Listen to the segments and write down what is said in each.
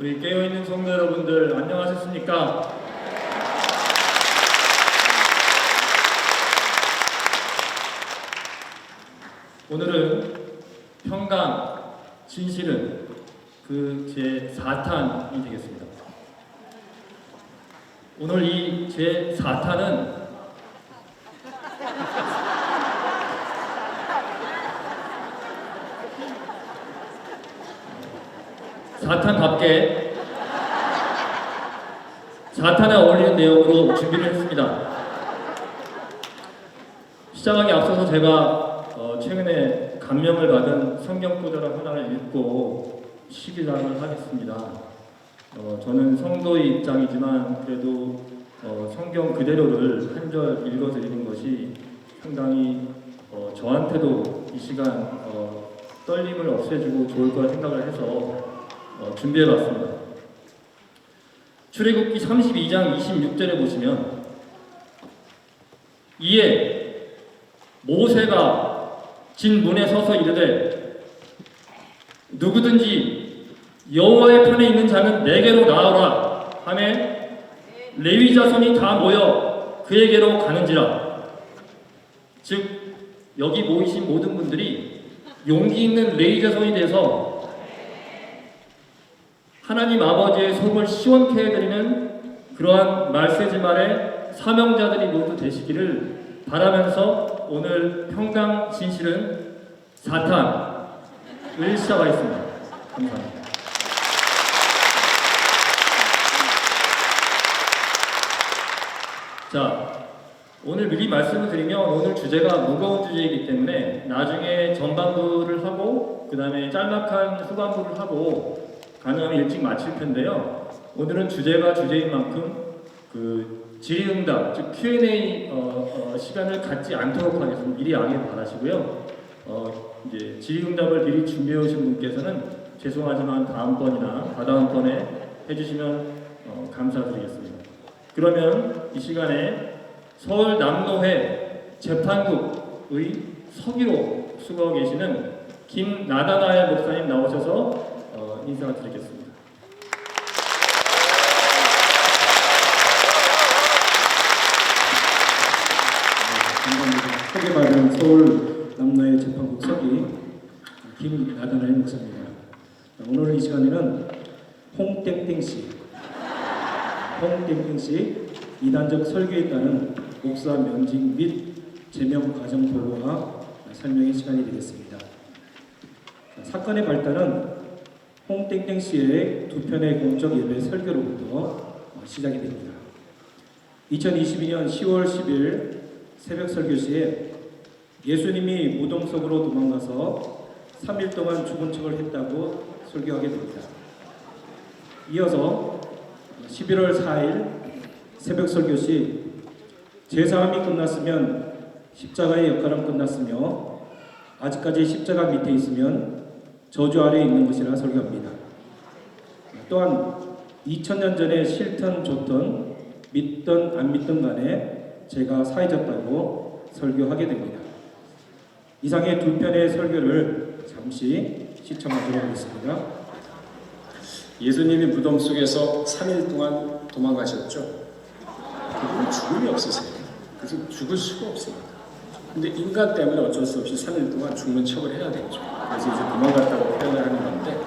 우리 깨어있는 성도 여러분들 안녕하셨습니까? 오늘은 평강 진실은 그 제4탄이 되겠습니다. 오늘 이 제4탄은 사탄답게 사탄에 어울리는 내용으로 준비를 했습니다. 시작하기 앞서서 제가 최근에 감명을 받은 성경 구절을 하나를 읽고 시기자를 하겠습니다. 저는 성도의 입장이지만 그래도 성경 그대로를 한 절 읽어드리는 것이 상당히 저한테도 이 시간 떨림을 없애주고 좋을 거라 생각을 해서 준비해봤습니다. 출애굽기 32장 26절에 보시면 이에 모세가 진 문에 서서 이르되 누구든지 여호와의 편에 있는 자는 내게로 나오라 하매 레위 자손이 다 모여 그에게로 가는지라. 즉 여기 모이신 모든 분들이 용기 있는 레위 자손이 돼서 하나님 아버지의 속을 시원케 해드리는 그러한 말세지말의 사명자들이 모두 되시기를 바라면서 오늘 평강 진실은 4탄을 시작하겠습니다. 감사합니다. 자, 오늘 미리 말씀을 드리면 오늘 주제가 무거운 주제이기 때문에 나중에 전반부를 하고 그 다음에 짤막한 후반부를 하고 가능하면 일찍 마칠 텐데요. 오늘은 주제가 주제인 만큼 그 질의응답, 즉 Q&A 시간을 갖지 않도록 하겠습니다. 미리 양해 바라시고요. 이제 질의응답을 미리 준비해 오신 분께서는 죄송하지만 다음번이나 다다음번에 해주시면 감사드리겠습니다. 그러면 이 시간에 서울 남노회 재판국의 서기로 수고하고 계시는 김나다나엘 목사님 나오셔서 인사드리겠습니다. 감사합니다. 소개받은 서울 남노회 재판국 서기 김나다나엘 목사입니다. 오늘 이 시간에는 홍땡땡씨 이단적 설교에 따른 목사 면직 및 제명 과정 보고와 설명의 시간이 되겠습니다. 사건의 발단은 홍땡땡씨의 두 편의 공적 예배 설교로부터 시작이 됩니다. 2022년 10월 10일 새벽 설교 시에 예수님이 무덤 속으로 도망가서 3일 동안 죽은 척을 했다고 설교하게 됩니다. 이어서 11월 4일 새벽 설교 시 제사함이 끝났으면 십자가의 역할은 끝났으며 아직까지 십자가 밑에 있으면 저주 아래에 있는 것이라 설교합니다. 또한 2000년 전에 싫던 좋던 믿던 안 믿던 간에 제가 사해졌다고 설교하게 됩니다. 이상의 두 편의 설교를 잠시 시청하도록 하겠습니다. 예수님이 무덤 속에서 3일 동안 도망가셨죠. 그분은 죽음이 없으세요. 그래서 죽을 수가 없습니다. 근데 인간 때문에 어쩔 수 없이 3일 동안 죽는 척을 해야 되죠. 그래서 이제 도망갔다고 표현을 하는 건데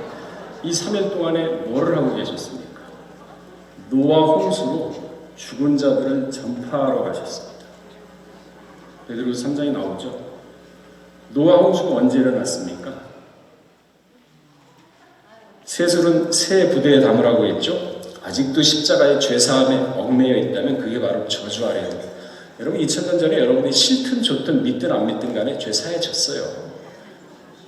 이 3일 동안에 뭐를 하고 계셨습니까? 노아 홍수로 죽은 자들을 전파하러 가셨습니다. 베드로서 3장에 나오죠. 노아 홍수가 언제 일어났습니까? 셋은 새 부대에 담으라고 했죠. 아직도 십자가의 죄사함에 얽매여 있다면 그게 바로 저주 아래입니다. 여러분 2000년 전에 여러분이 싫든 좋든 믿든 안 믿든 간에 죄 사해졌어요.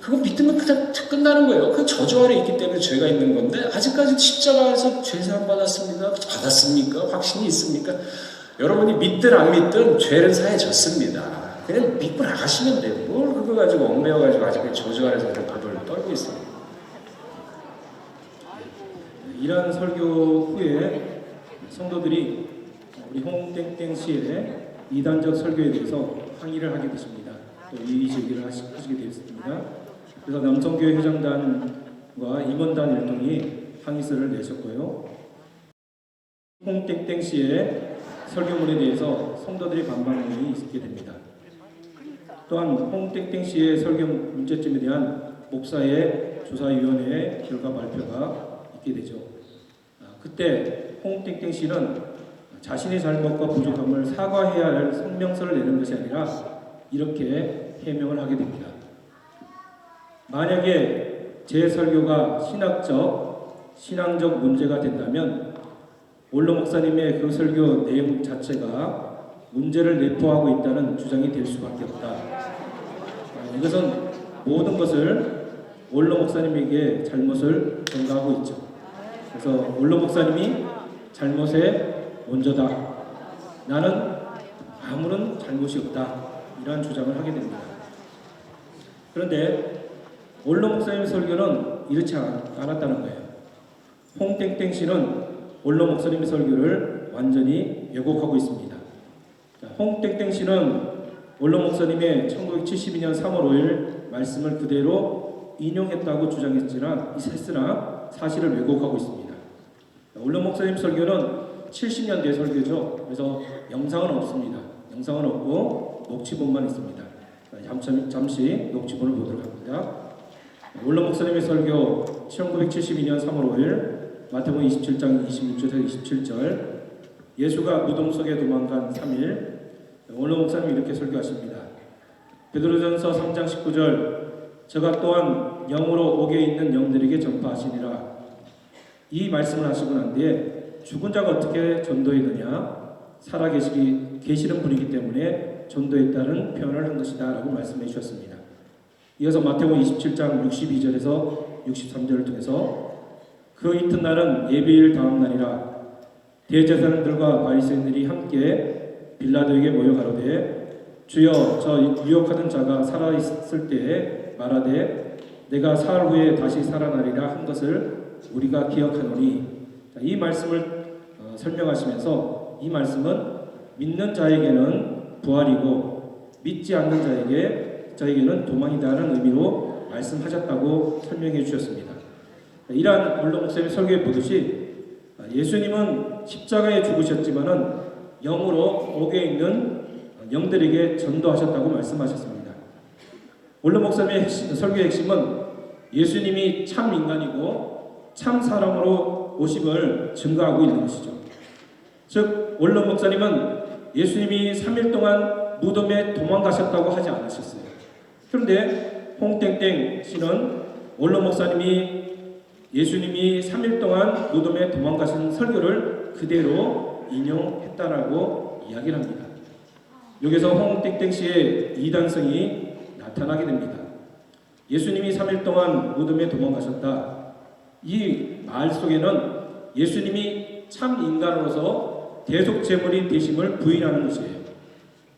그거 믿으면 그냥 끝나는 거예요. 그 저주 아래 있기 때문에 죄가 있는 건데 아직까지 십자가에서 죄사함 받았습니까? 확신이 있습니까? 여러분이 믿든 안 믿든 죄를 사해졌습니다. 그냥 믿고 나가시면 돼요. 뭘 그거 가지고 얽매여가지고 아직까지 저주 아래서 그냥 벌벌 떨고 있어요. 이러한 설교 후에 성도들이 우리 홍땡땡 씨의 이단적 설교에 대해서 항의를 하게 되십니다. 또 이의 제기를 하시게 되었습니다. 그래서 남성교회 회장단과 임원단 일동이 항의서를 내셨고요. 홍땡땡 씨의 설교문에 대해서 성도들의 반박문이 있게 됩니다. 또한 홍땡땡 씨의 설교 문제점에 대한 목사의 조사위원회의 결과 발표가 있게 되죠. 그때 홍땡땡 씨는 자신의 잘못과 부족함을 사과해야 할 성명서를 내는 것이 아니라 이렇게 해명을 하게 됩니다. 만약에 제 설교가 신앙적 문제가 된다면 원로 목사님의 그 설교 내용 자체가 문제를 내포하고 있다는 주장이 될 수밖에 없다. 이것은 모든 것을 원로 목사님에게 잘못을 전가하고 있죠. 그래서 원로 목사님이 잘못의 원조다. 나는 아무런 잘못이 없다. 이러한 주장을 하게 됩니다. 그런데 원로 목사님의 설교는 이렇지 않았다는 거예요. 홍땡땡 씨는 원로 목사님의 설교를 완전히 왜곡하고 있습니다. 홍땡땡 씨는 원로 목사님의 1972년 3월 5일 말씀을 그대로 인용했다고 주장했으나 사실을 왜곡하고 있습니다. 원로 목사님 설교는 70년대 설교죠. 그래서 영상은 없습니다. 영상은 없고 녹취본만 있습니다. 잠시 녹취본을 보도록 합니다. 원로 목사님의 설교 1972년 3월 5일 마태복음 27장 26절에서 27절 예수가 무덤 속에 도망간 3일 원로 목사님이 이렇게 설교하십니다. 베드로전서 3장 19절 저가 또한 영으로 옥에 있는 영들에게 전파하시니라. 이 말씀을 하시고 난 뒤에 죽은 자가 어떻게 전도했느냐 살아 계시는 분이기 때문에 전도했다는 표현을 한 것이다 라고 말씀해 주셨습니다. 이어서 마태복음 27장 62절에서 63절을 통해서 그 이튿날은 예배일 다음 날이라 대제사장들과 바리새인들이 함께 빌라도에게 모여 가로되 주여 저 유혹하는 자가 살아있을 때에 말하되 내가 사흘 후에 다시 살아나리라 한 것을 우리가 기억하노니. 이 말씀을 설명하시면서 이 말씀은 믿는 자에게는 부활이고 믿지 않는 자에게는 도망이다라는 의미로 말씀하셨다고 설명해 주셨습니다. 이러한 원로 목사님의 설교에 보듯이 예수님은 십자가에 죽으셨지만은 영으로 옥에 있는 영들에게 전도하셨다고 말씀하셨습니다. 원로 목사님의 설교의 핵심은 예수님이 참 인간이고 참 사람으로 오심을 증거하고 있는 것이죠. 즉 원로 목사님은 예수님이 3일 동안 무덤에 도망가셨다고 하지 않으셨어요. 그런데 홍땡땡 씨는 원로 목사님이 예수님이 3일 동안 무덤에 도망가신 설교를 그대로 인용했다라고 이야기를 합니다. 여기서 홍땡땡 씨의 이단성이 나타나게 됩니다. 예수님이 3일 동안 무덤에 도망가셨다. 이 말 속에는 예수님이 참 인간으로서 대속 제물이 되심을 부인하는 것이에요.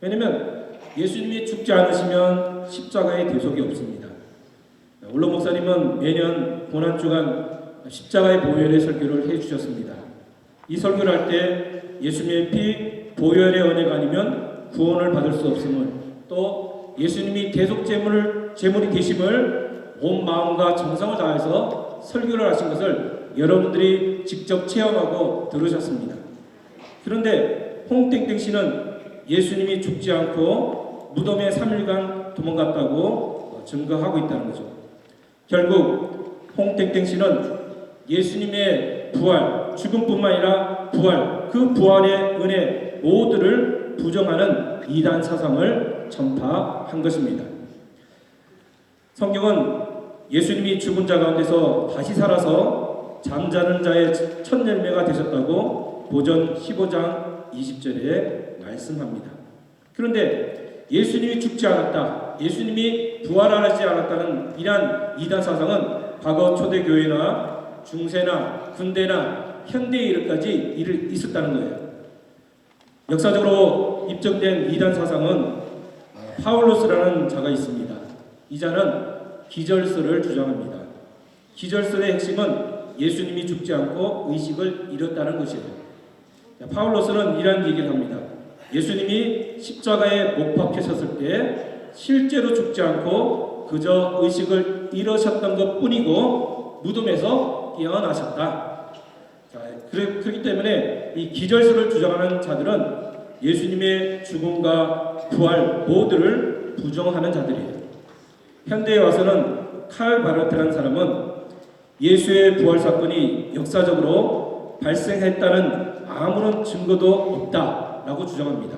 왜냐하면 예수님이 죽지 않으시면 십자가의 대속이 없습니다. 원로 목사님은 매년 고난주간 십자가의 보혈의 설교를 해주셨습니다. 이 설교를 할 때 예수님의 피 보혈의 은혜가 아니면 구원을 받을 수 없음을, 또 예수님이 대속 제물이 되심을 온 마음과 정성을 다해서 설교를 하신 것을 여러분들이 직접 체험하고 들으셨습니다. 그런데 홍땡땡 씨는 예수님이 죽지 않고 무덤에 3일간 도망갔다고 증거하고 있다는 거죠. 결국 홍땡땡 씨는 예수님의 부활, 죽음뿐만 아니라 부활, 그 부활의 은혜 모두를 부정하는 이단 사상을 전파한 것입니다. 성경은 예수님이 죽은 자 가운데서 다시 살아서 잠자는 자의 첫 열매가 되셨다고 고전 15장 20절에 말씀합니다. 그런데 예수님이 죽지 않았다, 예수님이 부활하지 않았다는 이러한 이단 사상은 과거 초대교회나 중세나 근대나 현대에 이르기까지 있었다는 거예요. 역사적으로 입증된 이단 사상은 파울로스라는 자가 있습니다. 이 자는 기절설을 주장합니다. 기절설의 핵심은 예수님이 죽지 않고 의식을 잃었다는 것이에요. 파울로스는 이런 얘기를 합니다. 예수님이 십자가에 못 박히셨을 때 실제로 죽지 않고 그저 의식을 잃으셨던 것 뿐이고 무덤에서 깨어나셨다. 자, 그렇기 때문에 이 기절설을 주장하는 자들은 예수님의 죽음과 부활 모두를 부정하는 자들이에요. 현대에 와서는 칼 바르트라는 사람은 예수의 부활 사건이 역사적으로 발생했다는 아무런 증거도 없다라고 주장합니다.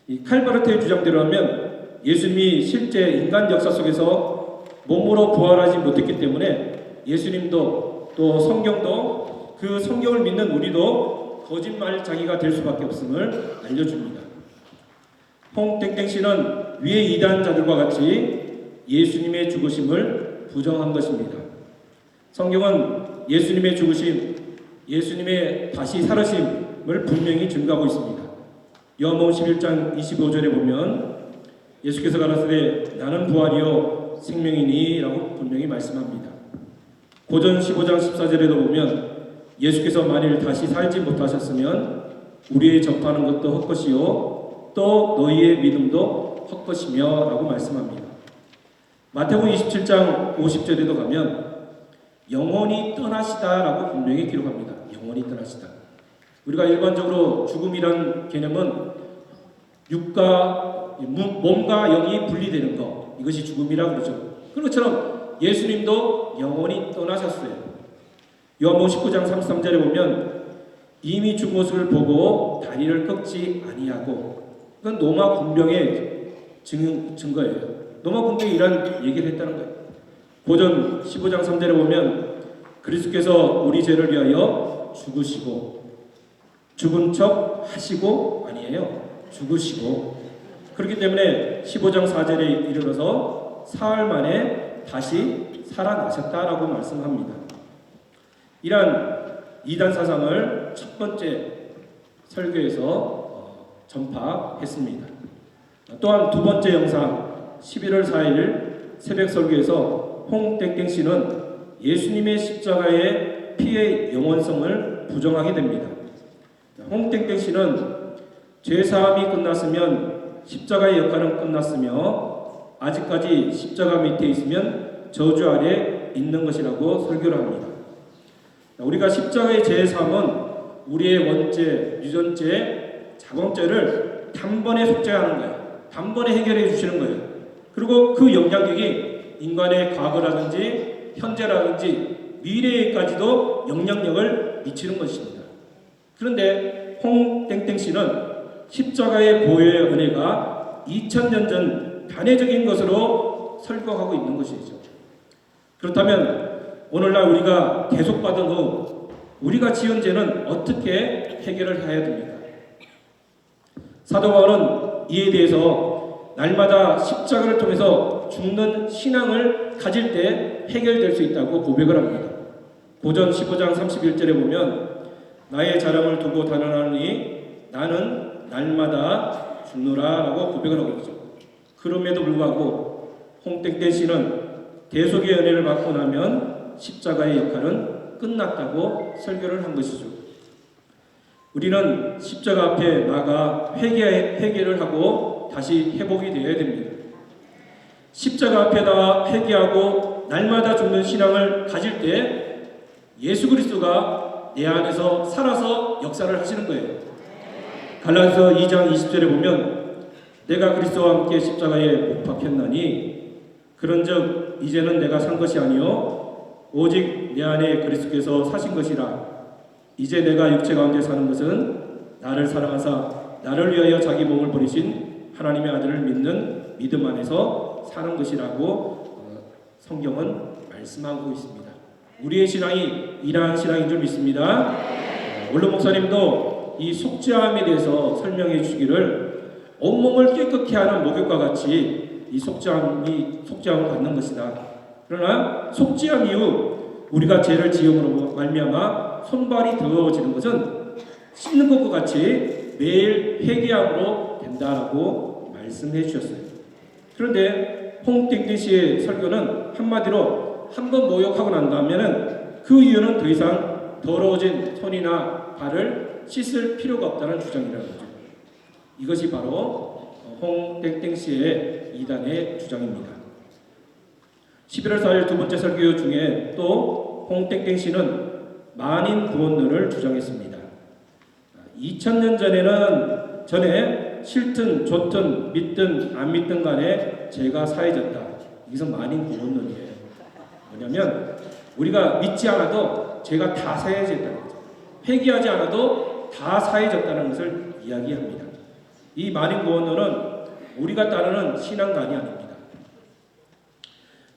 이 칼 바르트의 주장대로라면 예수님이 실제 인간 역사 속에서 몸으로 부활하지 못했기 때문에 예수님도 또 성경도 그 성경을 믿는 우리도 거짓말장이가 될 수밖에 없음을 알려줍니다. 홍땡땡 씨는 위에 이단자들과 같이 예수님의 죽으심을 부정한 것입니다. 성경은 예수님의 죽으심, 예수님의 다시 살으심을 분명히 증거하고 있습니다. 요한복음 11장 25절에 보면 예수께서 가라사대 나는 부활이요 생명이니 라고 분명히 말씀합니다. 고전 15장 14절에도 보면 예수께서 만일 다시 살지 못하셨으면 우리의 접하는 것도 헛것이요 또 너희의 믿음도 헛것이며 라고 말씀합니다. 마태복음 27장 50절에도 가면 영원히 떠나시다 라고 분명히 기록합니다. 영원히 떠나시다. 우리가 일반적으로 죽음이란 개념은 육과 몸과 영이 분리되는 것, 이것이 죽음이라고 그러죠. 그런 것처럼 예수님도 영원히 떠나셨어요. 요한복음 19장 33절에 보면 이미 죽은 것을 보고 다리를 꺾지 아니하고, 이건 노마 군병의 증거예요. 노마 군병이 이런 얘기를 했다는 거예요. 고전 15장 3절에 보면 그리스도께서 우리 죄를 위하여 죽으시고 죽은 척 하시고 아니에요. 죽으시고, 그렇기 때문에 15장 4절에 이르러서 사흘 만에 다시 살아나셨다라고 말씀합니다. 이러한 이단 사상을 첫 번째 설교에서 전파했습니다. 또한 두 번째 영상 11월 4일 새벽 설교에서 홍땡땡 씨는 예수님의 십자가의 피의 영원성을 부정하게 됩니다. 홍땡땡 씨는 죄사함이 끝났으면 십자가의 역할은 끝났으며 아직까지 십자가 밑에 있으면 저주 아래 있는 것이라고 설교를 합니다. 우리가 십자가의 죄사함은 우리의 원죄, 유전죄, 자범죄를 단번에 속죄하는 거예요. 단번에 해결해 주시는 거예요. 그리고 그 영향력이 인간의 과거라든지 현재라든지 미래에까지도 영향력을 미치는 것입니다. 그런데 홍땡땡 씨는 십자가의 보혈의 은혜가 2000년 전 단회적인 것으로 설교하고 있는 것이죠. 그렇다면 오늘날 우리가 대속받은 후 우리가 지은 죄는 어떻게 해결을 해야 됩니까? 사도 바울은 이에 대해서 날마다 십자가를 통해서 죽는 신앙을 가질 때 해결될 수 있다고 고백을 합니다. 고전 15장 31절에 보면 나의 자랑을 두고 단언하니 나는 날마다 죽노라 라고 고백을 하고 있죠. 그럼에도 불구하고 홍땡땡 씨는 대속의 은혜를 받고 나면 십자가의 역할은 끝났다고 설교를 한 것이죠. 우리는 십자가 앞에 나가 회개를 하고 다시 회복이 되어야 됩니다. 십자가 앞에 나와 회개하고 날마다 죽는 신앙을 가질 때 예수 그리스도가 내 안에서 살아서 역사를 하시는 거예요. 갈라디아서 2장 20절에 보면 내가 그리스도와 함께 십자가에 못 박혔나니 그런즉 이제는 내가 산 것이 아니요 오직 내 안에 그리스도께서 사신 것이라. 이제 내가 육체 가운데 사는 것은 나를 사랑하사 나를 위하여 자기 몸을 버리신 하나님의 아들을 믿는 믿음 안에서 사는 것이라고 성경은 말씀하고 있습니다. 우리의 신앙이 이러한 신앙인 줄 믿습니다. 원로 목사님도 이 속죄함에 대해서 설명해 주시기를 온몸을 깨끗게 하는 목욕과 같이 이 속죄함을 받는 것이다. 그러나 속죄함 이후 우리가 죄를 지음으로 말미암아 손발이 더러워지는 것은 씻는 것과 같이 매일 회개함으로 된다라고 말씀해 주셨어요. 그런데 홍땡땡 씨의 설교는 한마디로 한번 모욕하고 난 다음에는 그 이유는 더 이상 더러워진 손이나 발을 씻을 필요가 없다는 주장이라는 거죠. 이것이 바로 홍땡땡 씨의 이단의 주장입니다. 11월 4일 두 번째 설교 중에 또 홍땡땡 씨는 만인 구원론을 주장했습니다. 2000년 전에 싫든 좋든 믿든 안 믿든 간에 죄가 사해졌다. 이것은 만인 구원론이에요. 뭐냐면 우리가 믿지 않아도 죄가 다 사해졌다는 거죠. 회개하지 않아도 다 사해졌다는 것을 이야기합니다. 이 만인 구원론은 우리가 따르는 신앙관이 아닙니다.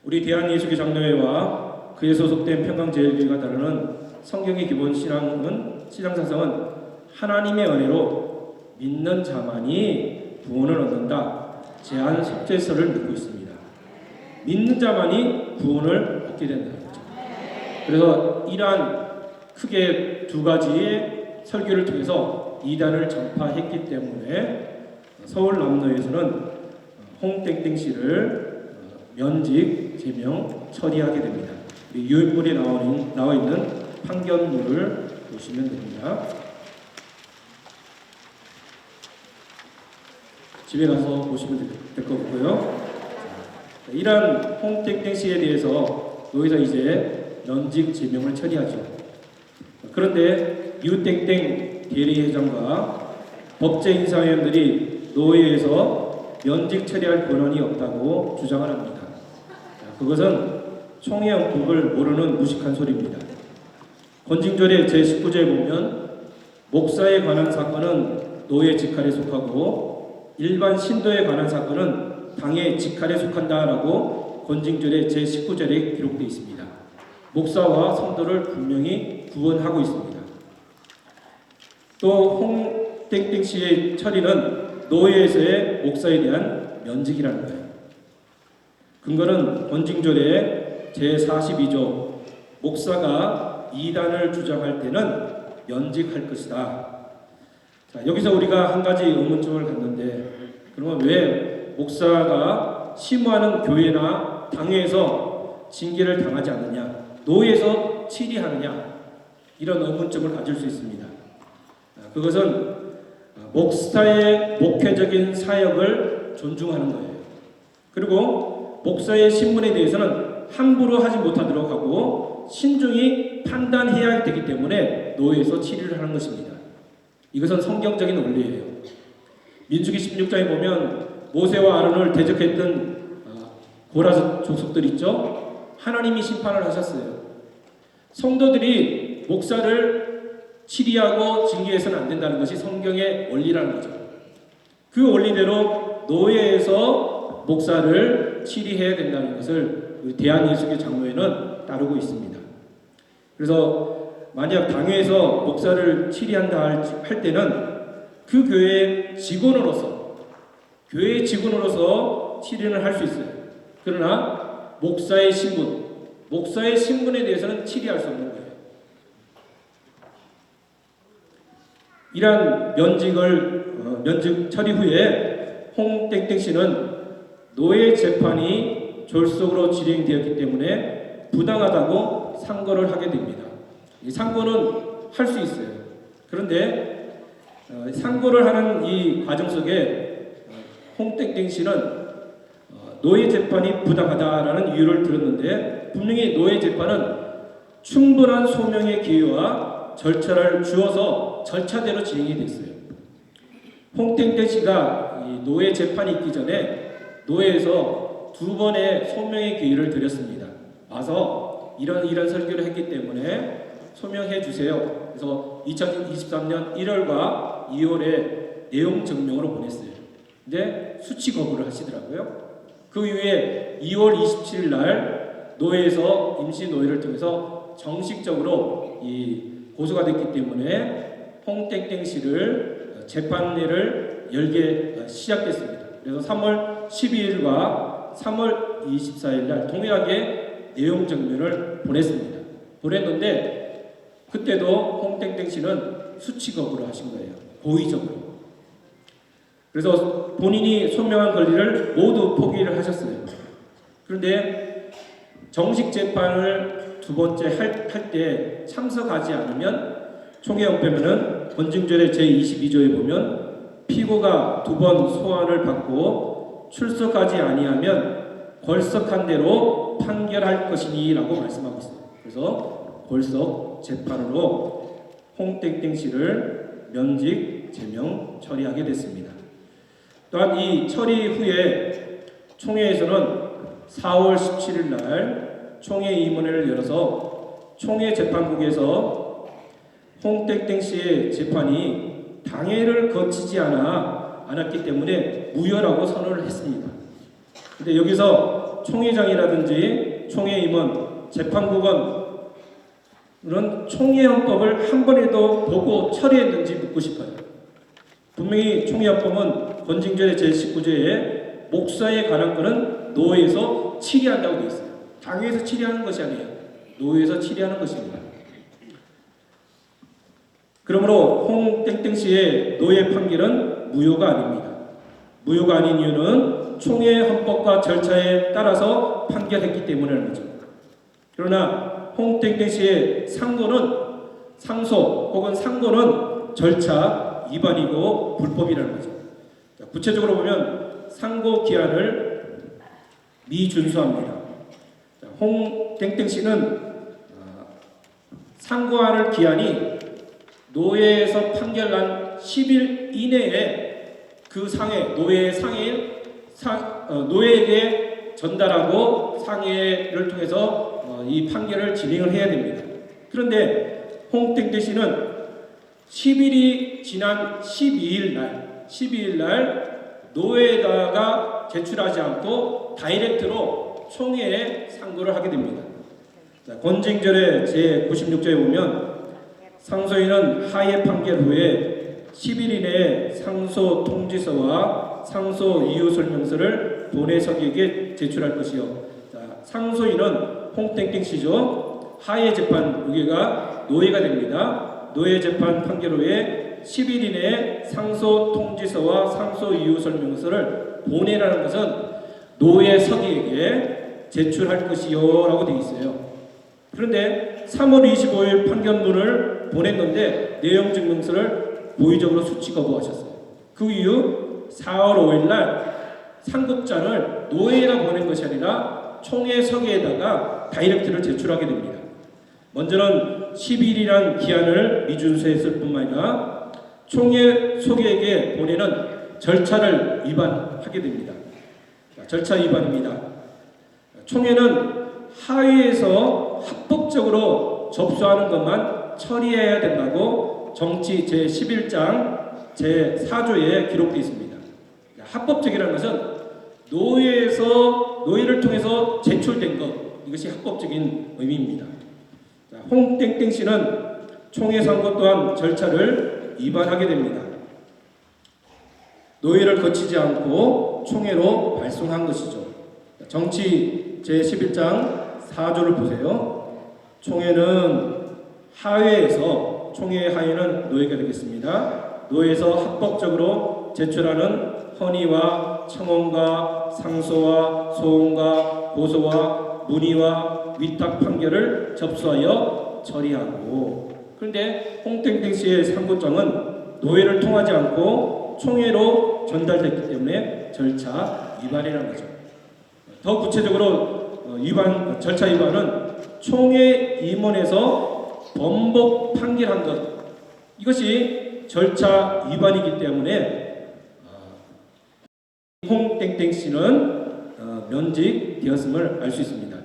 우리 대한예수교 장로회와 그에 소속된 평강제일교회가 따르는 성경의 기본 신앙사상은 하나님의 은혜로 믿는 자만이 구원을 얻는다. 제한 속죄서를 믿고 있습니다. 믿는 자만이 구원을 얻게 된다는 거죠. 그래서 이러한 크게 두 가지의 설교를 통해서 이단을 전파했기 때문에 서울 남로에서는 홍땡땡 씨를 면직 제명 처리하게 됩니다. 유인물에 나와 있는 판결문을 보시면 됩니다. 집에 가서 보시면 될 것 같고요. 이러한 홍땡땡 씨에 대해서 노회에서 이제 면직 제명을 처리하죠. 그런데 유땡땡 대리회장과 법제인사위원들이 노회에서 면직 처리할 권한이 없다고 주장을 합니다. 그것은 총회헌법을 모르는 무식한 소리입니다. 권징절의 제19조에 보면 목사에 관한 사건은 노예 직할에 속하고 일반 신도에 관한 사건은 당의 직할에 속한다라고 권징절의 제19절에 기록되어 있습니다. 목사와 성도를 분명히 구분하고 있습니다. 또 홍땡땡 씨의 처리는 노예에서의 목사에 대한 면직이라는 거예요. 근거는 권징절의 제42조 목사가 이단을 주장할 때는 면직할 것이다. 자, 여기서 우리가 한 가지 의문점을 갖는데 그러면 왜 목사가 심호하는 교회나 당회에서 징계를 당하지 않느냐, 노예에서 치리하느냐, 이런 의문점을 가질 수 있습니다. 그것은 목사의 목회적인 사역을 존중하는 거예요. 그리고 목사의 신분에 대해서는 함부로 하지 못하도록 하고 신중히 판단해야 되기 때문에 노예에서 치리를 하는 것입니다. 이것은 성경적인 원리예요. 민수기 16장에 보면 모세와 아론을 대적했던 고라 족속들 있죠? 하나님이 심판을 하셨어요. 성도들이 목사를 치리하고 징계해서는 안 된다는 것이 성경의 원리라는 거죠. 그 원리대로 노예에서 목사를 치리해야 된다는 것을 대한예수교 장로회는 따르고 있습니다. 그래서 만약 당회에서 목사를 치리한다 할 때는 그 교회의 직원으로서 치리는 할 수 있어요. 그러나 목사의 신분에 대해서는 치리할 수 없는 거예요. 이러한 면직 처리 후에 홍땡땡 씨는 노예 재판이 졸속으로 진행되었기 때문에 부당하다고 상고를 하게 됩니다. 이 상고는 할 수 있어요. 그런데 상고를 하는 이 과정 속에 홍땡땡 씨는 노예 재판이 부당하다라는 이유를 들었는데 분명히 노예 재판은 충분한 소명의 기회와 절차를 주어서 절차대로 진행이 됐어요. 홍땡땡 씨가 이 노예 재판이 있기 전에 노예에서 2번의 소명의 기회를 드렸습니다. 와서 이런 설교를 했기 때문에 소명해 주세요. 그래서 2023년 1월과 2월에 내용 증명으로 보냈어요. 근데 수치 거부를 하시더라고요. 그 이후에 2월 27일 날 노예에서 임시 노예를 통해서 정식적으로 고소가 됐기 때문에 홍땡땡 씨를 재판회를 열게 시작됐습니다. 그래서 3월 12일과 3월 24일 날 동일하게 내용 증명을 보냈습니다. 보냈는데 그때도 홍땡땡 씨는 수치 거부를 하신 거예요. 고의적으로. 그래서 본인이 소명한 권리를 모두 포기를 하셨어요. 그런데 정식 재판을 2번째 할 때 참석하지 않으면 총회헌법에는 권징절의 제22조에 보면 피고가 2번 소환을 받고 출석하지 아니하면 벌석한 대로 판결할 것이니라고 말씀하고 있어요. 그래서 벌써 재판으로 홍땡땡 씨를 면직, 제명, 처리하게 됐습니다. 또한 이 처리 후에 총회에서는 4월 17일 날 총회 임원회를 열어서 총회 재판국에서 홍땡땡 씨의 재판이 당해를 거치지 않았기 때문에 무효라고 선언을 했습니다. 근데 여기서 총회장이라든지 총회 임원, 재판국은 총회 헌법을 한 번에도 보고 처리했는지 묻고 싶어요. 분명히 총회 헌법은 권징절의 제19조에 목사에 관한 것은 노회에서 처리한다고 되어 있어요. 당회에서 처리하는 것이 아니에요. 노회에서 처리하는 것입니다. 그러므로 홍땡땡 씨의 노예 판결은 무효가 아닙니다. 무효가 아닌 이유는 총회 헌법과 절차에 따라서 판결했기 때문이라는 거죠. 그러나 홍땡땡 씨의 상소 혹은 상고는 절차 위반이고 불법이라는 거죠. 구체적으로 보면 상고 기한을 미준수합니다. 홍땡땡 씨는 상고할 기한이 노예에서 판결난 10일 이내에 그 상해, 노예의 상해일 노예에게 전달하고 상해를 통해서 이 판결을 진행을 해야 됩니다. 그런데 홍땡땡 씨는 10일이 지난 12일 날 노예에다가 제출하지 않고 다이렉트로 총회에 상고를 하게 됩니다. 권징절의 제96조에 보면 상소인은 하해 판결 후에 10일 이내에 상소 통지서와 상소 이유 설명서를 본회 서기에게 제출할 것이요. 상소인은 홍땡땡 씨죠. 하해 재판 무게가 노예가 됩니다. 노예 재판 판결 후에 10일 이내에 상소 통지서와 상소 이유 설명서를 본회라는 것은 노예 서기에게 제출할 것이요라고 되어 있어요. 그런데 3월 25일 판결문을 보냈는데 내용 증명서를 고의적으로 수치 거부하셨어요. 그 이후 4월 5일 날 상급장을 노예에다 보낸 것이 아니라 총회 서기에다가 다이렉트를 제출하게 됩니다. 먼저는 10일이란 기한을 미준수했을 뿐만 아니라 총회 서기에게 보내는 절차를 위반하게 됩니다. 절차 위반입니다. 총회는 하회에서 합법적으로 접수하는 것만 처리해야 된다고 정치 제11장 제4조에 기록되어 있습니다. 합법적이라는 것은 노예를 통해서 제출된 것, 이것이 합법적인 의미입니다. 홍땡땡 씨는 총회 선거 또한 절차를 위반하게 됩니다. 노예를 거치지 않고 총회로 발송한 것이죠. 정치 제11장 4조를 보세요. 총회는 하회에서 총회 하회는 노예가 되겠습니다. 노예에서 합법적으로 제출하는 헌의와 청원과 상소와 소원과 고소와 문의와 위탁 판결을 접수하여 처리하고, 그런데 홍땡땡 씨의 상고장은 노예를 통하지 않고 총회로 전달됐기 때문에 절차 위반이라는 거죠. 더 구체적으로 절차 위반은 총회 임원에서 번복 판결한 것, 이것이 절차 위반이기 때문에 홍땡땡 씨는 면직되었음을 알 수 있습니다.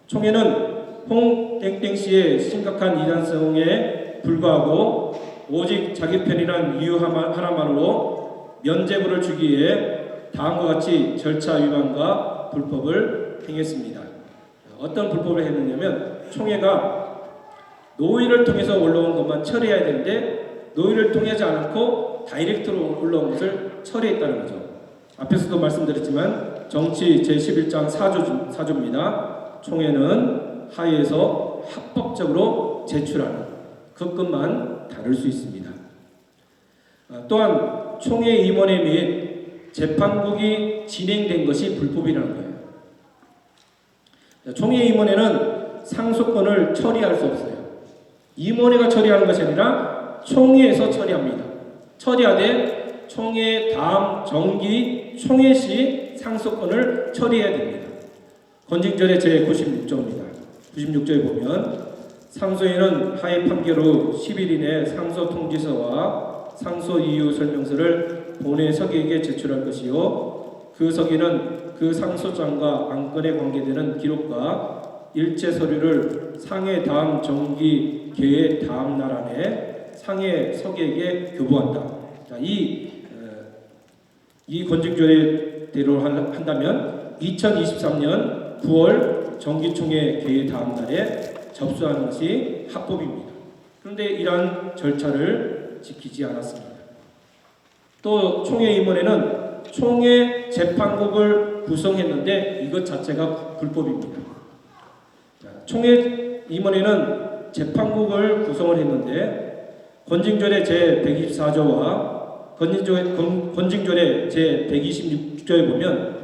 총회는 홍땡땡 씨의 심각한 이단성에 불구하고 오직 자기 편이란 이유 하나만으로 면죄부를 주기 위해 다음과 같이 절차 위반과 불법을 행했습니다. 어떤 불법을 했느냐면, 총회가 노예를 통해서 올라온 것만 처리해야 되는데 노예를 통하지 않고 다이렉트로 올라온 것을 처리했다는 거죠. 앞에서도 말씀드렸지만 정치 제11장 4조입니다. 총회는 하회에서 합법적으로 제출하는 그 것만 다룰 수 있습니다. 또한 총회 임원회 및 재판국이 진행된 것이 불법이라는 거예요. 총회 임원회는 상소권을 처리할 수 없어요. 임원회가 처리하는 것이 아니라 총회에서 처리합니다. 처리하되 총회 다음 정기 총회 시 상소권을 처리해야 됩니다. 권징절의 제96조입니다. 96조에 보면 상소인은 하위 판결 후 10일 이내 상소 통지서와 상소 이유 설명서를 본회 서기에게 제출할 것이요 그 서기는 그 상소장과 안건에 관계되는 기록과 일체 서류를 상해 다음 정기 개의 다음 날 안에 상해 서기에게 교부한다. 자, 이 권징조례대로 한다면 2023년 9월 정기총회 개의 다음 날에 접수하는 것이 합법입니다. 그런데 이러한 절차를 지키지 않았습니다. 또 총회 임원회는 총회 재판국을 구성했는데 이것 자체가 불법입니다. 자, 총회 임원회는 재판국을 구성을 했는데 권징조례 제124조와 권징조례 제126조에 보면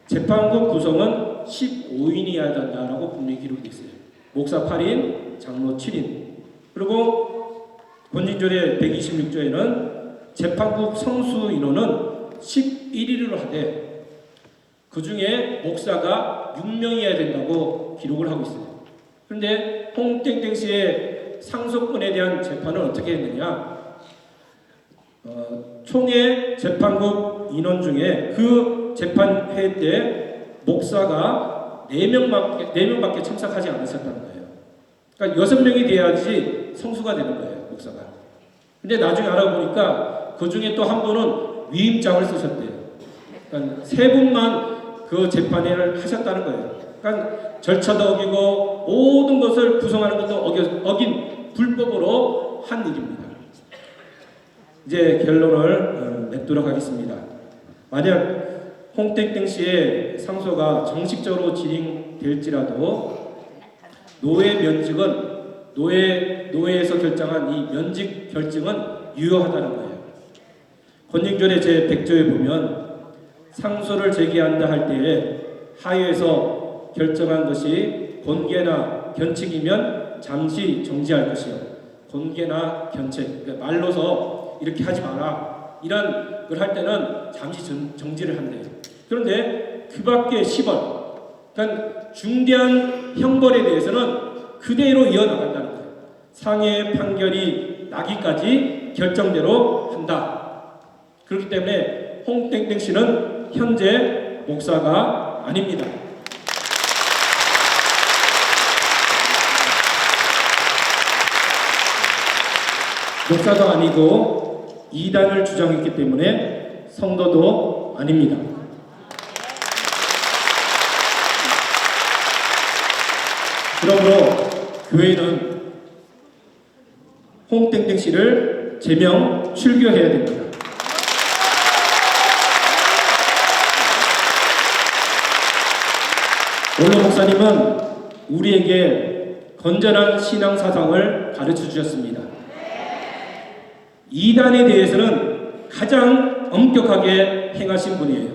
재판국 구성은 15인이어야 된다라고 분명히 기록되어 있어요. 목사 8인, 장로 7인. 그리고 권징조례 126조에는 재판국 성수 인원은 11인으로 하되 그 중에 목사가 6명이어야 된다고 기록을 하고 있어요. 그런데 홍땡땡 씨의 상속권에 대한 재판은 어떻게 했느냐? 총회 재판국 인원 중에 그 재판회 때 목사가 4명밖에 참석하지 않으셨다는 거예요. 그러니까 6명이 돼야지 성수가 되는 거예요, 목사가. 근데 나중에 알아보니까 그 중에 또 한 분은 위임장을 쓰셨대요. 그러니까 3분만 그 재판회를 하셨다는 거예요. 그러니까 절차도 어기고 모든 것을 구성하는 것도 어긴 불법으로 한 일입니다. 이제 결론을 맺도록 하겠습니다. 만약 홍땡땡 씨의 상소가 정식적으로 진행될지라도 노예 면직은 노예에서 결정한 이 면직 결정은 유효하다는 거예요. 권징조례 제100조에 보면 상소를 제기한다 할 때에 하위에서 결정한 것이 권계나 견칙이면 잠시 정지할 것이요. 권계나 견책, 그러니까 말로서 이렇게 하지 마라. 이런 걸 할 때는 잠시 정지를 한대요. 그런데 그 밖에 10원, 그러니까 중대한 형벌에 대해서는 그대로 이어나간다는 거예요. 상해 판결이 나기까지 결정대로 한다. 그렇기 때문에 홍땡땡 씨는 현재 목사가 아닙니다. 목사도 아니고 이단을 주장했기 때문에 성도도 아닙니다. 그러므로 교회는 홍땡땡 씨를 제명 출교해야 됩니다. 원로 목사님은 우리에게 건전한 신앙 사상을 가르쳐 주셨습니다. 이단에 대해서는 가장 엄격하게 행하신 분이에요.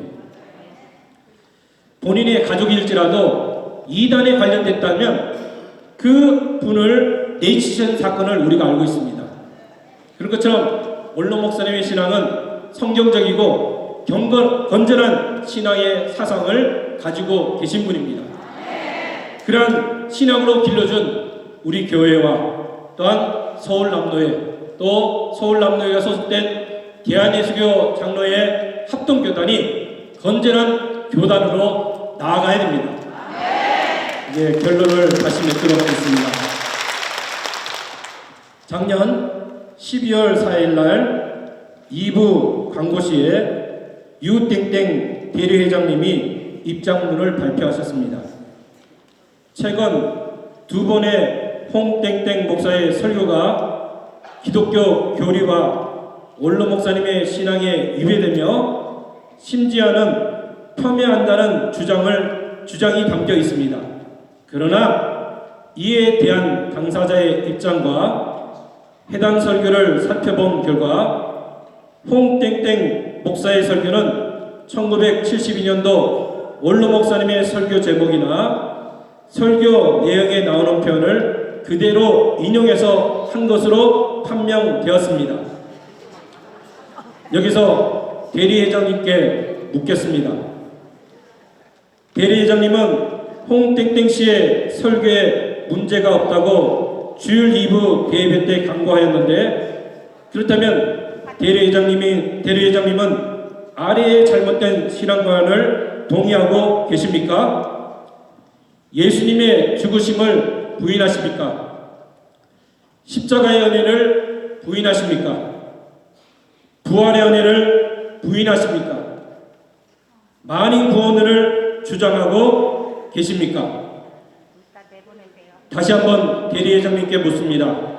본인의 가족일지라도 이단에 관련됐다면 그 분을 내치신 사건을 우리가 알고 있습니다. 그런 것처럼 원로 목사님의 신앙은 성경적이고 건전한 신앙의 사상을 가지고 계신 분입니다. 그러한 신앙으로 길러준 우리 교회와 또한 서울남노회 또 서울남노회가 소속된 대한예수교 장로회 합동교단이 건전한 교단으로 나아가야 됩니다. 이제 결론을 다시 맺도록 하겠습니다. 작년 12월 4일 날 2부 광고시에 유땡땡 대리회장님이 입장문을 발표하셨습니다. 최근 2번의 홍땡땡 목사의 설교가 기독교 교리와 원로 목사님의 신앙에 위배되며 심지어는 폄훼한다는 주장이 담겨 있습니다. 그러나 이에 대한 당사자의 입장과 해당 설교를 살펴본 결과 홍땡땡 목사의 설교는 1972년도 원로 목사님의 설교 제목이나 설교 내용에 나오는 표현을 그대로 인용해서 한 것으로 판명되었습니다. 여기서 대리회장님께 묻겠습니다. 대리회장님은 홍땡땡 씨의 설교에 문제가 없다고 주일 2부 대회변 때 강구하였는데, 그렇다면 대리회장님은 아래의 잘못된 신앙관을 동의하고 계십니까? 예수님의 죽으심을 부인하십니까? 십자가의 은혜를 부인하십니까? 부활의 은혜를 부인하십니까? 만인 구원을 주장하고 계십니까? 다시 한번 대리회장님께 묻습니다.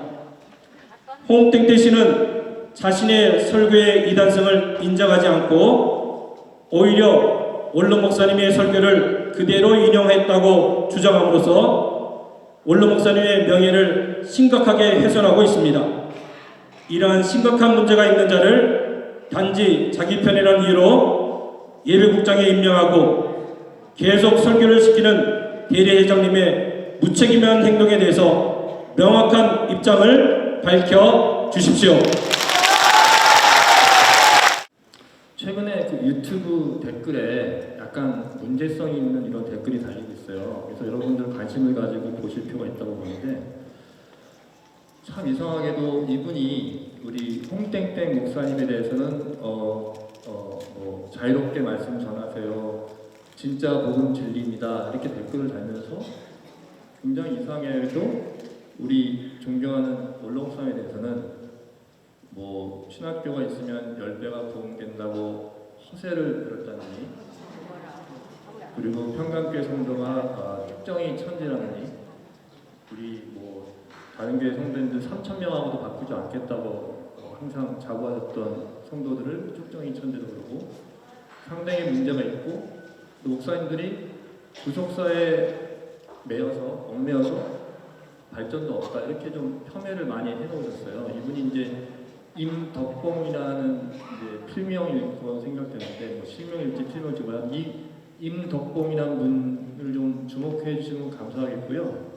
홍땡땡 씨는 자신의 설교의 이단성을 인정하지 않고 오히려 원로 목사님의 설교를 그대로 인용했다고 주장함으로써 원로 목사님의 명예를 심각하게 훼손하고 있습니다. 이러한 심각한 문제가 있는 자를 단지 자기 편이라는 이유로 예배국장에 임명하고 계속 설교를 시키는 대리회장님의 무책임한 행동에 대해서 명확한 입장을 밝혀 주십시오. 최근에 그 유튜브 댓글에 약간 문제성이 있는 이런 댓글이 달리고 있어요. 그래서 여러분들 관심을 가지고 보실 필요가 있다고 보는데, 참 이상하게도 이분이 우리 홍땡땡 목사님에 대해서는 뭐 자유롭게 말씀 전하세요, 진짜 복음 진리입니다, 이렇게 댓글을 달면서 굉장히 이상하게도 우리 존경하는 원로 목사님에 대해서는 뭐 신학교가 있으면 10배가 부흥된다고 허세를 들었다느니, 그리고 평강교회 성도가 특정이 천지라느니, 우리 뭐 다른 교회 성도님들 3,000명하고도 바꾸지 않겠다고 항상 자부하셨던 성도들을 특정이 천지로 그러고, 상당히 문제가 있고, 또 목사님들이 구속사에 얽매여서 발전도 없다, 이렇게 좀 폄훼를 많이 해놓으셨어요. 이분이 이제 임덕봉이라는 이제 필명일 거라고 생각되는데, 뭐 실명일지 필명일지 몰라, 이 임덕봉이라는 분을 좀 주목해 주시면 감사하겠고요.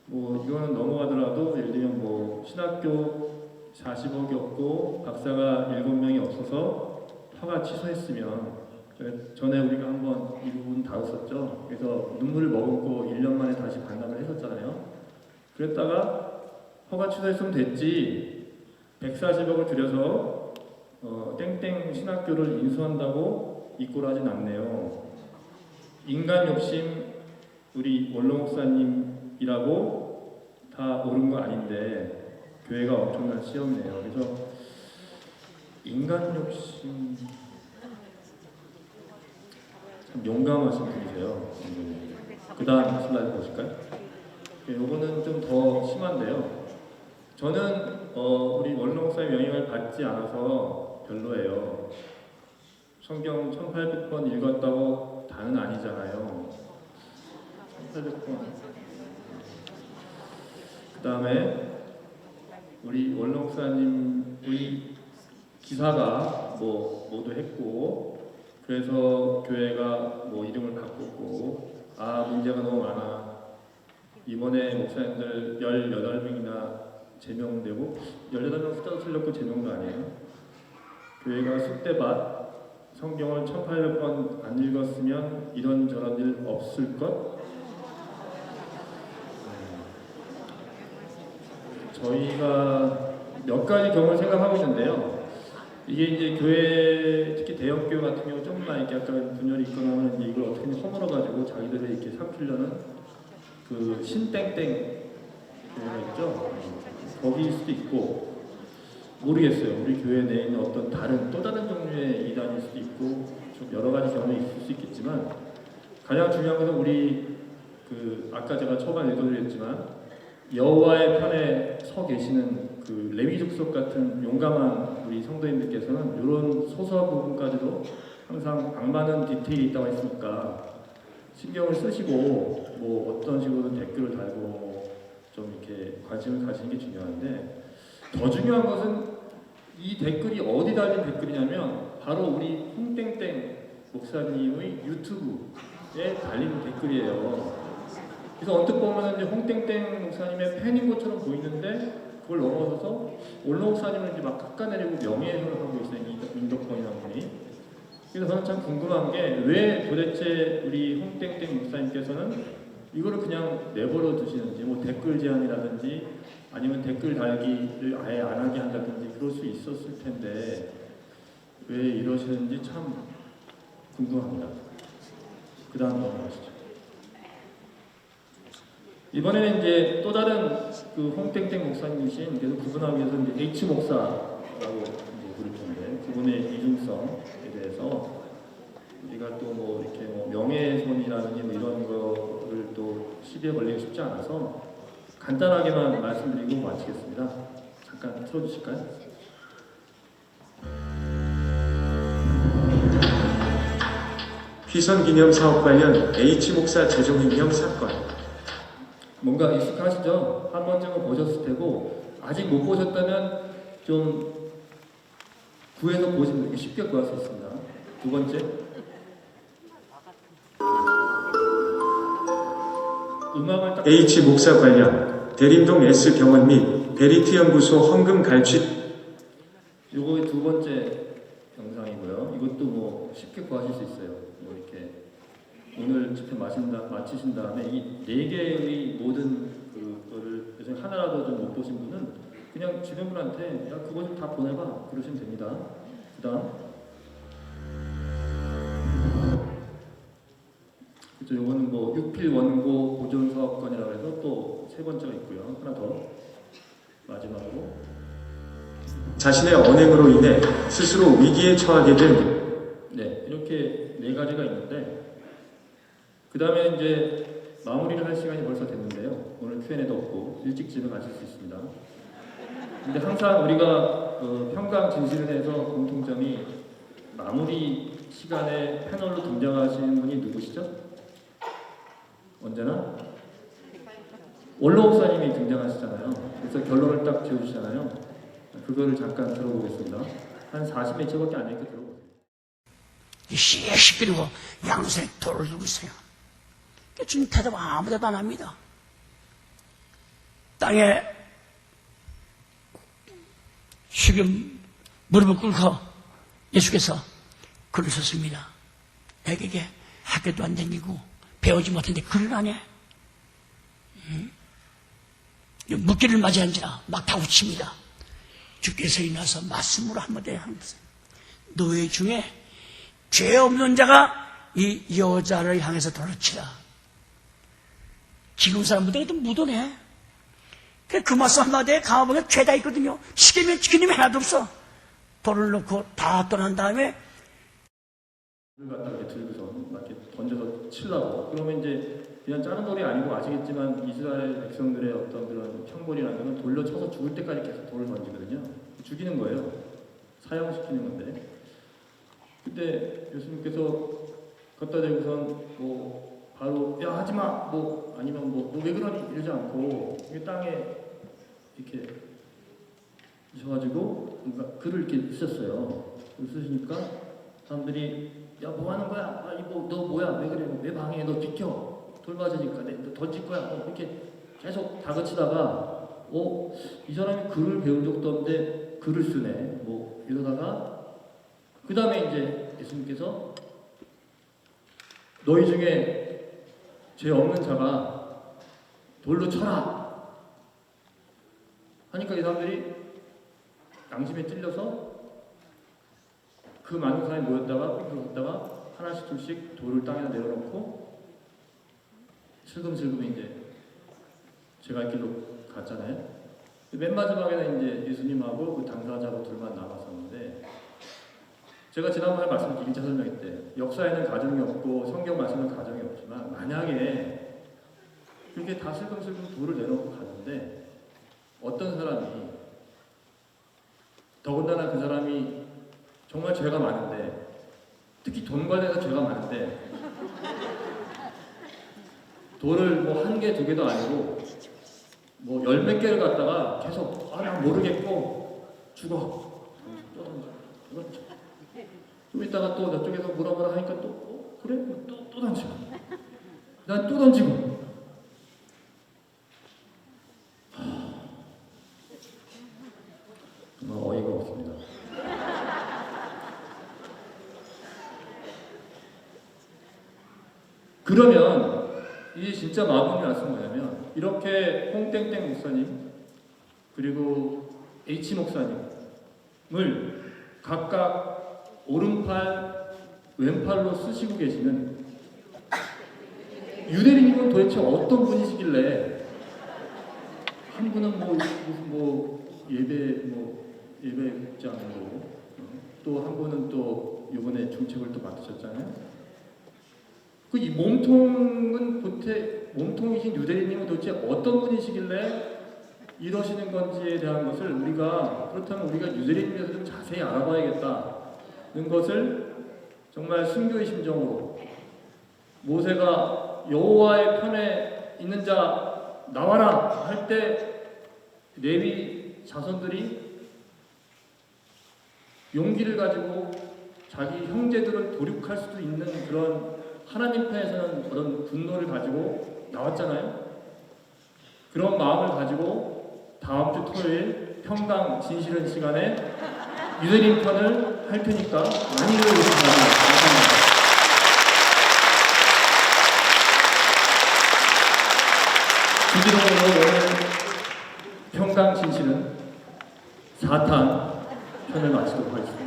뭐 이거는 넘어가더라도 예를 들면 뭐 신학교 40억이 없고 박사가 7명이 없어서 허가 취소했으면, 전에 우리가 한번 이 부분 다뤘었죠. 그래서 눈물을 머금고 1년 만에 다시 반납을 했었잖아요. 그랬다가 허가 취소했으면 됐지, 140억을 들여서 땡땡 신학교를 인수한다고 이꼴하진 않네요. 인간 욕심 우리 원로 목사님이라고 다 옳은 거 아닌데 교회가 엄청난 시험이네요. 그래서 인간 욕심, 참 용감하신 분이세요. 그 다음 슬라이드 보실까요? 요거는 좀 더 심한데요. 저는 우리 원로 목사의 영향을 받지 않아서 별로예요. 성경 1800번 읽었다고 다는 아니잖아요. 1800번. 그 다음에 우리 원로 목사님의 기사가 뭐 모두 했고, 그래서 교회가 뭐 이름을 바꿨고, 문제가 너무 많아. 이번에 목사님들 18명이나 제명되고, 18명 숫자도 틀렸고 제명도 아니에요. 교회가 쑥대밭, 성경을 1800번 안 읽었으면 이런저런 일 없을 것. 저희가 몇 가지 경우를 생각하고 있는데요. 이게 이제 교회, 특히 대형 교회 같은 경우 조금만 이렇게 약간 분열이 있거나 하면 이걸 어떻게 허물어가지고 자기들을 이렇게 삼키려는 그 신땡땡 교회가 있죠. 거기일 수도 있고, 모르겠어요. 우리 교회 내에 있는 어떤 또 다른 종류의 이단일 수도 있고, 좀 여러 가지 경험이 있을 수 있겠지만, 가장 중요한 것은 우리 아까 제가 초반에 읽어드렸지만 여호와의 편에 서 계시는 그 레위 족속 같은 용감한 우리 성도님들께서는 이런 소소한 부분까지도 항상 악마는 디테일이 있다고 했으니까 신경을 쓰시고 뭐 어떤 식으로든 댓글을 달고 좀 이렇게 관심을 가지는 게 중요한데, 더 중요한 것은 이 댓글이 어디 달린 댓글이냐면 바로 우리 홍땡땡 목사님의 유튜브에 달린 댓글이에요. 그래서 언뜻 보면 이제 홍땡땡 목사님의 팬인 것처럼 보이는데, 그걸 넘어서서 원로 목사님을 이제 막 깎아내리고 명예훼손을 하고 있어요, 임덕봉이라는 분이. 그래서 저는 참 궁금한 게, 왜 도대체 우리 홍땡땡 목사님께서는 이거를 그냥 내버려 두시는지, 뭐 댓글 제한이라든지 아니면 댓글 달기를 아예 안 하게 한다든지 그럴 수 있었을 텐데 왜 이러시는지 참 궁금합니다. 그 다음 넘어가시죠. 이번에는 이제 또 다른 그 홍땡땡 목사님이신, 그래서 그분하고 위해서 이제 H 목사라고 이제 부를 텐데, 그분의 이중성에 대해서 우리가 또 뭐 이렇게 뭐 명예훼손이라든지 뭐 이런 거를 또 시비에 걸리기 쉽지 않아서 간단하게만 말씀드리고 마치겠습니다. 잠깐 틀어주실까요? 휘선기념 사업 관련 H 목사 재종임령 사건. 뭔가 익숙하시죠? 한 번쯤은 보셨을 테고 아직 못 보셨다면 좀 구해서 보시면 쉽게 구할 수 있습니다. 두 번째, 음악을 딱 H 목사 관련 대림동 S병원 및 베리트 연구소 헌금 갈취. 요거 두 번째 영상이고요. 이것도 뭐 쉽게 구하실 수 있어요. 뭐 이렇게 오늘 집회 마치신 다음에 이 네 개의 모든 그거를 요즘 하나라도 좀 못 보신 분은 그냥 주변 분한테 야 그거 좀 다 보내봐 그러시면 됩니다. 그다음 그렇죠. 요거는 뭐 육필 원고 보존 사업권이라고 해서 또 세 번째가 있고요. 하나 더 마지막으로 자신의 언행으로 인해 스스로 위기에 처하게 된. 네, 이렇게 네 가지가 있는데 그 다음에 이제 마무리를 할 시간이 벌써 됐는데요. 오늘 Q&A도 없고 일찍 집에 가실 수 있습니다. 근데 항상 우리가 평강 진실은에서 공통점이 마무리 시간에 패널로 등장하시는 분이 누구시죠? 언제나 원로 목사님이 등장하시잖아요. 그래서 결론을 딱 지어주시잖아요. 그거를 잠깐 들어보겠습니다. 한 40몇 초밖에 안 되니까 들어보세요. 시끄러워 양손에 돌을 들고 있어요. 주님 대답 아무 대답 안 합니다. 땅에 지금 무릎을 꿇고 예수께서 글을 썼습니다. 내게 학교도 안 다니고 배우지 못했는데 글을 안 해. 묵기를 맞이한지라 막 다우칩니다. 주께서 일어나서 말씀으로 한마디 하면서 너희 중에 죄 없는 자가 이 여자를 향해서 돌을 치라. 지금 사람들도 묻어내. 그 말씀 한마디에 가보면 죄다 있거든요. 지키면 지키는 게 하나도 없어. 돌을 넣고 다 떠난 다음에 을 갖다 이렇게 들고서 막 이렇게 던져서 치려고. 그러면 이제 그냥 짜는 돌이 아니고 아시겠지만 이스라엘 백성들의 어떤 그런 형벌이라는 건 돌로 쳐서 죽을 때까지 계속 돌을 던지거든요. 죽이는 거예요. 사형시키는 건데. 그때 예수님께서 갖다 대고선 뭐 바로 야 하지마 뭐 아니면 뭐 너 왜 그러니 이러지 않고 이게 땅에 이렇게 주셔가지고 그러니까 글을 이렇게 쓰셨어요. 글을 쓰시니까 사람들이 야 뭐 하는 거야? 아 이거 너 뭐야? 왜 그래? 왜 방해해? 너 비켜. 돌 맞으니까 너 던질 거야. 이렇게 계속 다그치다가 이 사람이 글을 배운 적도 없는데 글을 쓰네. 뭐 이러다가 그 다음에 이제 예수님께서 너희 중에 죄 없는 자가 돌로 쳐라 하니까 이 사람들이 양심에 찔려서 그 많은 사람이 모였다가 삐뚤었다가 하나씩 둘씩 돌을 땅에다 내려놓고 슬금슬금 이제 제가 갈 길로 갔잖아요. 맨 마지막에는 이제 예수님하고 그 당사자하고 둘만 남았었는데 제가 지난번에 말씀드린 1차 설명회 때 역사에는 가정이 없고 성경 말씀은 가정이 없지만 만약에 그렇게 다 슬금슬금 돌을 내놓고 갔는데 어떤 사람이 더군다나 그 사람이 정말 죄가 많은데 특히 돈 관해서 죄가 많은데 돌을 뭐 한 개, 두 개도 아니고 뭐 열 몇 개를 갖다가 계속 난 모르겠고 죽어 또 던져 좀 이따가 또 저쪽에서 뭐라 하니까 또 그래? 또 던지고 난 또 던지고 정말 어이가 없습니다. 그러면 이게 진짜 진짜 마음이 왔은 뭐냐면 이렇게 홍땡땡 목사님 그리고 H 목사님을 각각 오른팔 왼팔로 쓰시고 계시는 유대리님은 도대체 어떤 분이시길래 한 분은 예배국장으로 또 한 분은 또 이번에 중책을 또 맡으셨잖아요. 그 이 몸통이신 유대리님은 도대체 어떤 분이시길래 이러시는 건지에 대한 것을 그렇다면 우리가 유대리님에 대해서 좀 자세히 알아봐야겠다는 것을 정말 순교의 심정으로 모세가 여호와의 편에 있는 자 나와라 할 때 레위 자손들이 용기를 가지고 자기 형제들을 도륙할 수도 있는 그런 하나님 편에서는 그런 분노를 가지고 나왔잖아요. 그런 마음을 가지고 다음 주 토요일 평강 진실은 시간에 유대인 편을 할 테니까 많이 들어주시기 바랍니다. 주기도문으로 오늘 평강 진실은 4탄 편을 마치도록 하겠습니다.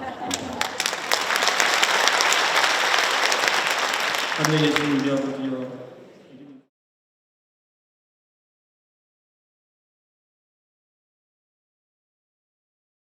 하늘에 계신 우리 아버지여